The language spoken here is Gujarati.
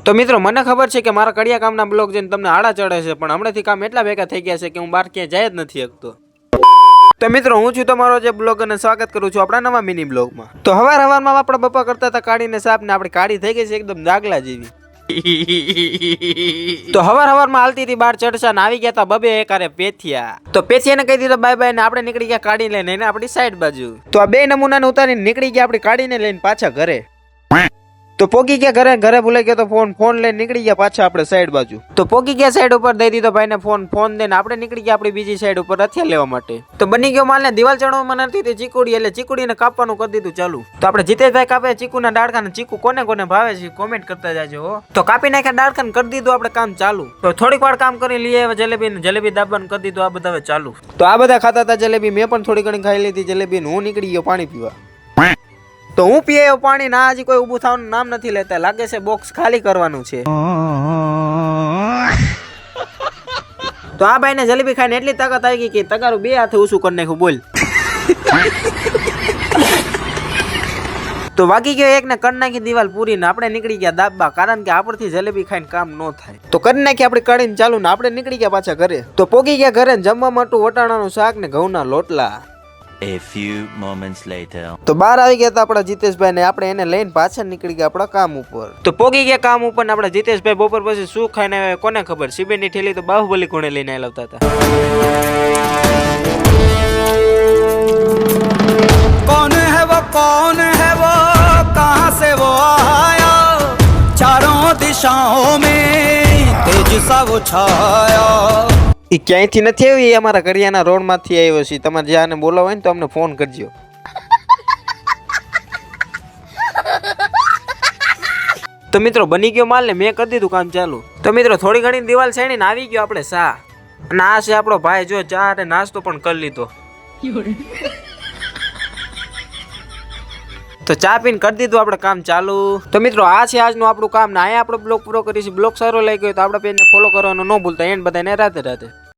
તો મિત્રો મને ખબર છે કે મારા કડિયા કામના બ્લોગ જોઈને તમને આડા ચડે છે, પણ હમણાંથી કામ એટલા ભેગા થઈ ગયા છે કે હું બહાર ક્યાંય જાય જ નથી શકતો. તો મિત્રો હું છું તમારો જે બ્લોગ અને સ્વાગત કરું છું આપણા નવા મિની બ્લોગમાં. તો હવારમાં આપણા પપ્પા કરતા હતા કાઢીને સાપ ને આપણી કાઢી થઈ ગઈ છે એકદમ દાગલા જેવી. તો હવારમાં હાલતી હતી બાર ચડસા ને આવી ગયા હતા બબે એકારે પેથિયા. તો પેથિયાને કહી દીધો બાય બાય ને આપણે નીકળી ગયા કાઢી લઈને એને આપણી સાઈડ બાજુ. તો આ બે નમૂનાને ઉતારીને નીકળી ગયા આપણી કાઢીને લઈને પાછા ઘરે. તો પોગી ગયા ઘરે ભૂલાઈ ગયો તો ફોન લઈને નીકળી ગયા પાછા આપણે સાઈડ બાજુ. તો પોગી ગયા સાઈડ ઉપર દઈ દીધો ભાઈને ફોન દઈને આપણે નીકળી ગયા આપણી બીજી સાઈડ ઉપર હથિયાર લેવા માટે. તો બની ગયો માલ ને દિવાલ ચડવામાં નથી તે ચીકુડી એટલે ચીકુડીને કાપવાનું કરી દીધું ચાલુ. તો આપણે જીતેશભાઈ કાપે ચીકુના ડાળખાને ચીકુ કોને ભાવે છે કોમેન્ટ કરતા જાજો હો. તો કાપી નાખ્યા ડાળખાને કરી દીધું આપણે કામ ચાલુ. તો થોડીક વાર કામ કરી લઈએ હવે જલેબી દાબવાનું કરી દીધું આ બધા હવે ચાલુ. તો આ બધા ખાતા હતા જલેબી, મેં પણ થોડી ઘણી ખાઈ લીધી જલેબી ને હું નીકળી ગયો પાણી પીવા. તો હું પીએ પાણી ના હજી કોઈ ઊભું થવાનું નામ નથી લેતા, લાગે છે બોક્સ ખાલી કરવાનું છે. તો આ ભાઈને જલેબી ખાઈને એટલી તાકાત આવી ગઈ કે તગારું બે હાથે ઊંચું કરી નાખ્યું બોલ. તો વાગી ગયો એક ને કરી નાખી દિવાલ પૂરી ને આપણે નીકળી ગયા દાબવા, કારણ કે આપણથી જલેબી ખાઈને કામ ન થાય. તો કરી નાખી આપણે કઢીને ચાલુ ને આપણે નીકળી ગયા પાછા ઘરે. તો પોગી ગયા ઘરે જમવા માટે વટાણાનું શાક ને ઘઉંના લોટલા. A few moments later. તો બહાર આવી ગયા હતા આપણા જીતેશભાઈ ને આપણે એને લઈને પાછા નીકળી ગયા આપણા કામ ઉપર. તો પોગી ગયા કામ ઉપર ને આપણા જીતેશભાઈ બપોર પછી શું ખાઈને કોને ખબર, સિમેન્ટની ઠેલી તો બાહુબલી કોણે લઈને આવતા હતા. कौन है वो कहां से वो आया, चारों दिशाओं में तेज सा वो छाया. એ ક્યાંયથી નથી આવ્યો, એ અમારા કરિયાના રોડ માંથી આવ્યો છે. તમારે જ્યાં બોલાવો હોય ને તો અમને ફોન કરજો. તો મિત્રો બની ગયો માલ ને મેં કરી દીધું કામ ચાલુ. તો મિત્રો થોડી ઘણી દિવાલ છેડી ને આવી ગયો આપણે સા, અને આ છે આપણો ભાઈ જો ચા અને નાસ્તો પણ કરી લીધો. તો ચા પીને કરી દીધું આપણે કામ ચાલુ. તો મિત્રો આ છે આજનું આપણું કામ ને અહીંયા આપણે બ્લોગ પૂરો કરીશું. બ્લોગ સારો લાગ્યો તો આપણા પેજને ફોલો કરવાનું ન ભૂલતા. એન્ડ બધાને રાધે રાધે.